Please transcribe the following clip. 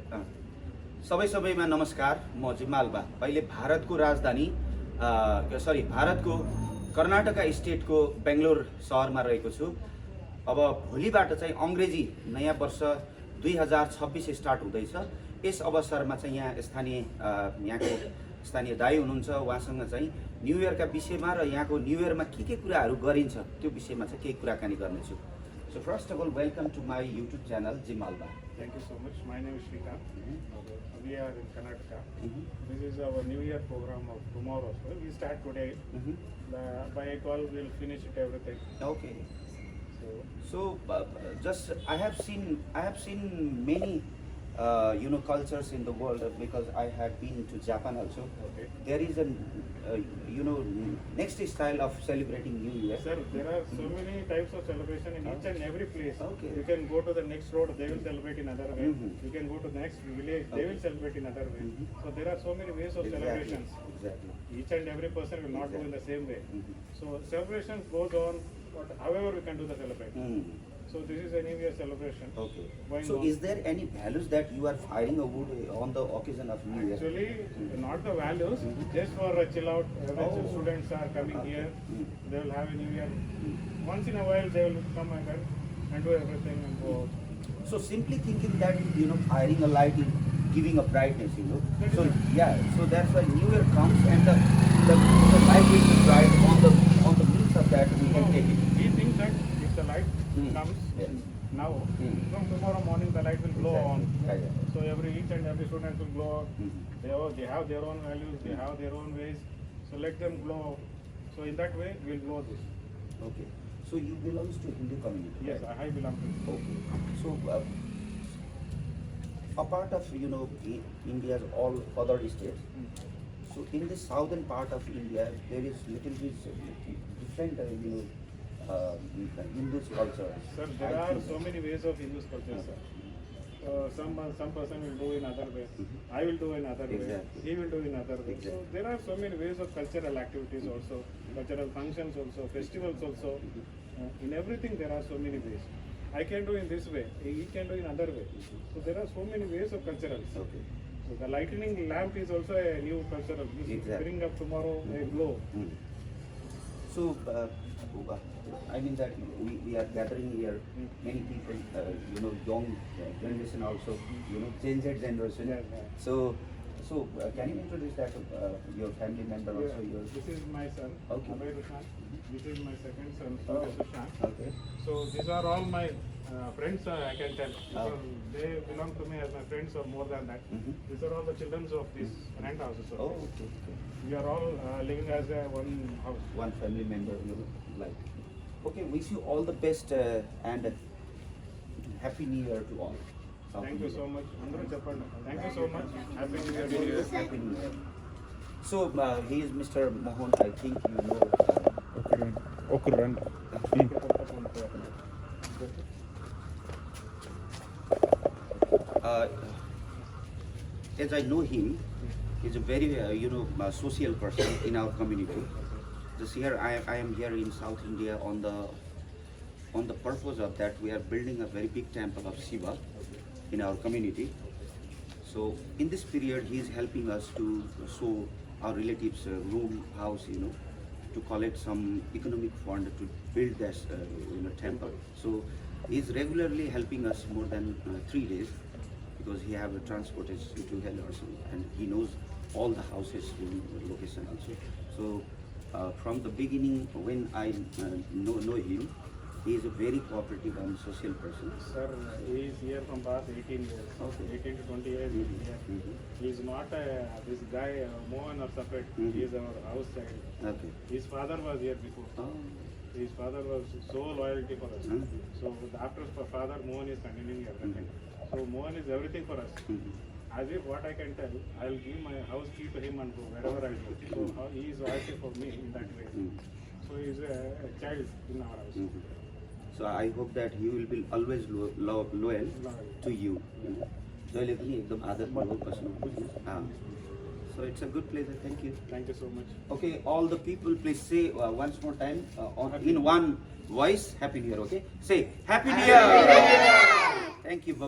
सबैमा नमस्कार। म जिम्मालबा अहिले भारतको राजधानी भारतको कर्नाटका स्टेटको बेङ्गलोर सहरमा रहेको छु। अब भोलिबाट चाहिँ अङ्ग्रेजी नयाँ वर्ष 2026 स्टार्ट हुँदैछ। यस अवसरमा चाहिँ यहाँको स्थानीय दाइ हुनुहुन्छ, उहाँसँग चाहिँ न्यू इयरका विषयमा र यहाँको न्यू इयरमा के कुराहरू गरिन्छ त्यो विषयमा चाहिँ केही कुराकानी गर्नेछु। So first of all, welcome to my YouTube channel, Jimalba. Thank you so much. My name is Shrikant. We are in Karnataka. This is our New Year program of tomorrow. So we start today. By a call, we'll finish it everything. Okay. So just I have seen many cultures in the world, because I have been to Japan also. Okay. There is a next style of celebrating New Year. Sir, there are so many types of celebration in each and every place. Okay. You can go to the next road, they will celebrate in other way. You can go to the next village, they will celebrate in other way. So there are so many ways of celebrations. Exactly. Each and every person will not do in the same way. So celebrations goes on, however we can do the celebration. So this is a New Year celebration. Okay. So is there any values that you are firing a wood on the occasion of New Year? Actually, not the values, just for a chill out. Students are coming here, they will have a New Year. Once in a while they will come and do everything and go out. So simply thinking that, firing a light is giving a brightness, So so that's why New Year comes and the light will be bright on the means of that we can take it. We think that if the light comes now, from tomorrow morning the light will glow on. So each and every student will glow on. They have their own values, they have their own ways. So let them glow. So in that way we'll glow this. Okay. So you belong to Hindu community? Yes, right? I belong to. Okay. So a part of India's all other states. So in the southern part of India, there is little bit different, Hindu's culture. Sir, there are so many ways of Hindu's culture, sir. Some person will do in other way. I will do in other way. He will do in other way. So there are so many ways of cultural activities also, cultural functions also, festivals also. In everything there are so many ways. I can do in this way, he can do in other way. So there are so many ways of culturals. Okay. So the lightning lamp is also a new cultural. This bring up tomorrow a glow. So I mean that we are gathering here many people, young generation also, Gen Z generation. So can you introduce that your family member also? This is my son, Okay. Abhay Rushan. This is my second son, Surya Sushan. Okay. So these are all my friends, I can tell. Because they belong to me as my friends or more than that. These are all the children of these rent houses. Oh, okay. We are all living as one house. One family member, like. Okay, wish you all the best and Happy New Year to all. Thank you so much. Thank you so much. Happy New Year to you. Happy New Year. So he is Mr. Mohan. I think you know. As I know him, he's a very social person in our community. Just here, I am here in South India on the purpose of that we are building a very big temple of Shiva in our community. So in this period, he is helping us to show our relatives room, house, to collect some economic fund to build this temple. So he is regularly helping us more than 3 days, because he have a transportation to hell or something, and he knows all the houses in the location also. So from the beginning, when I know him, he is a very cooperative and social person. Sir, he is here from past 18 years. Okay. 18 to 20 years he is here. He is not this guy, Mohan or separate. He is our house child. Okay. His father was here before. Oh. His father was so loyalty for us. So after father, Mohan is continuing everything. So Mohan is everything for us. As if what I can tell, I will give my house key to him and go wherever I go. So he is loyalty for me in that way. So he is a child in our house. So I hope that he will be always loyal to you. So it's a good pleasure. Thank you. Thank you so much. Okay, all the people, please say once more time in one voice, Happy New Year. Okay, say Happy New Year. Thank you.